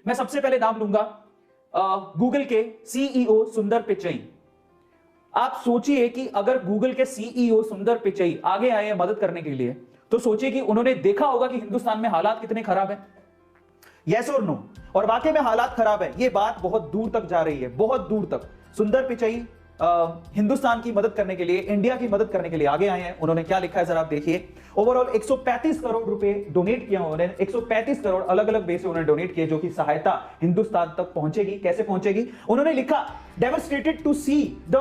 मैं सबसे पहले नाम लूंगा गूगल के सीईओ सुंदर पिचई। आप सोचिए कि अगर गूगल के सीईओ सुंदर पिचई आगे आए हैं मदद करने के लिए, तो सोचिए कि उन्होंने देखा होगा कि हिंदुस्तान में हालात कितने खराब हैं। यस और नो? और वाकई में हालात खराब है, ये बात बहुत दूर तक जा रही है, बहुत दूर तक। सुंदर पिचई हिंदुस्तान की मदद करने के लिए, इंडिया की मदद करने के लिए आगे आए हैं। उन्होंने क्या लिखा है जरा आप देखिए। ओवरऑल 135 करोड़ रुपए डोनेट किया उन्होंने, 135 करोड़ अलग अलग बेस से उन्होंने डोनेट किए, जो कि सहायता हिंदुस्तान तक पहुंचेगी। कैसे पहुंचेगी? उन्होंने लिखा devastated to see the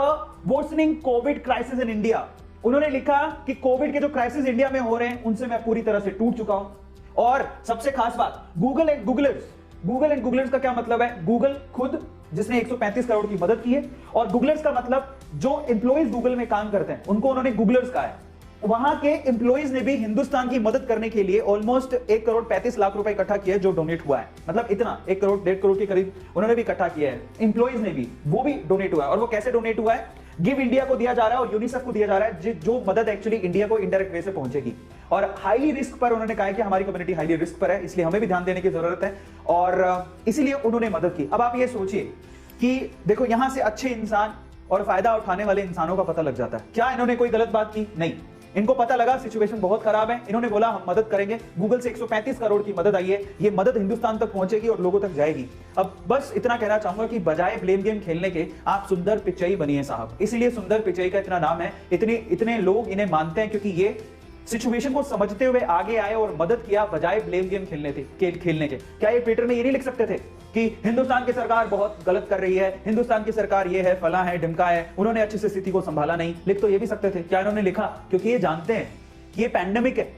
worsening covid crisis in India. उन्होंने लिखा कि कोविड के जो क्राइसिस इंडिया में हो रहे हैं उनसे मैं पूरी तरह से टूट चुका हूं। और सबसे खास बात, गूगल एंड गूगलर्स का क्या मतलब है? गूगल खुद जिसने 135 करोड़ की मदद की है, और गूगलर्स का मतलब जो एम्प्लॉइज गूगल में काम करते हैं उनको उन्होंने गूगलर्स कहा है। वहां के एम्प्लॉइज ने भी हिंदुस्तान की मदद करने के लिए ऑलमोस्ट 1 करोड़ 35 लाख रुपए इकट्ठा किया है, जो डोनेट हुआ है। मतलब इतना 1 करोड़ 1.5 करोड़ के करीब उन्होंने भी इकट्ठा किया है, एम्प्लॉइज ने भी, वो भी डोनेट हुआ है। और वो कैसे डोनेट हुआ है? गिव इंडिया को दिया जा रहा है और यूनिसेफ को दिया जा रहा है, जो मदद एक्चुअली इंडिया को इनडायरेक्ट वे से पहुंचेगी। और हाईली रिस्क पर उन्होंने कहा है कि हमारी कम्युनिटी हाईली रिस्क पर है, इसलिए हमें भी ध्यान देने की जरूरत है, और इसीलिए उन्होंने मदद की। अब आप ये सोचिए कि देखो, यहां से अच्छे इंसान और फायदा उठाने वाले इंसानों का पता लग जाता है। क्या इन्होंने कोई गलत बात की? नहीं, इनको पता लगा सिचुएशन बहुत खराब है, इन्होंने बोला हम मदद करेंगे। गूगल से 135 करोड़ की मदद आई है, ये मदद हिंदुस्तान तक पहुंचेगी और लोगों तक जाएगी। अब बस इतना कहना चाहूंगा कि बजाय ब्लेम गेम खेलने के आप सुंदर पिचई बनिए साहब। इसलिए सुंदर पिचई का इतना नाम है, इतने लोग इन्हें मानते हैं, क्योंकि ये सिचुएशन को समझते हुए आगे आए और मदद किया बजाय ब्लेम गेम खेलने के। क्या ये ट्विटर में ये नहीं लिख सकते थे कि हिंदुस्तान की सरकार बहुत गलत कर रही है, हिंदुस्तान की सरकार ये है, फला है, ढिमका है, उन्होंने अच्छे से स्थिति को संभाला नहीं? लिख तो ये भी सकते थे। क्या इन्होंने लिखा? क्योंकि ये जानते हैं कि ये पैंडेमिक है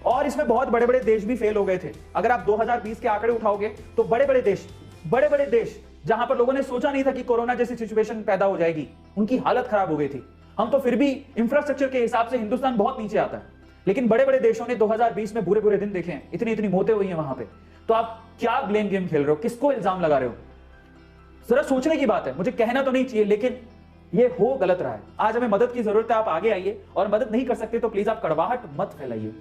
और इसमें बहुत बड़े बड़े देश भी फेल हो गए थे। अगर आप 2020 के आंकड़े उठाओगे तो बड़े बड़े देश जहां पर लोगों ने सोचा नहीं था कि कोरोना जैसी सिचुएशन पैदा हो जाएगी, उनकी हालत खराब हो गई थी। हम तो फिर भी इंफ्रास्ट्रक्चर के हिसाब से हिंदुस्तान बहुत नीचे आता है, लेकिन बड़े बड़े देशों ने 2020 में बुरे दिन देखे हैं, इतनी मौतें हुई हैं वहां पे। तो आप क्या ब्लेम गेम खेल रहे हो? किसको इल्जाम लगा रहे हो? जरा सोचने की बात है। मुझे कहना तो नहीं चाहिए, लेकिन ये हो गलत रहा है। आज हमें मदद की जरूरत है, आप आगे आइए, और मदद नहीं कर सकते तो प्लीज आप कड़वाहट मत फैलाइए।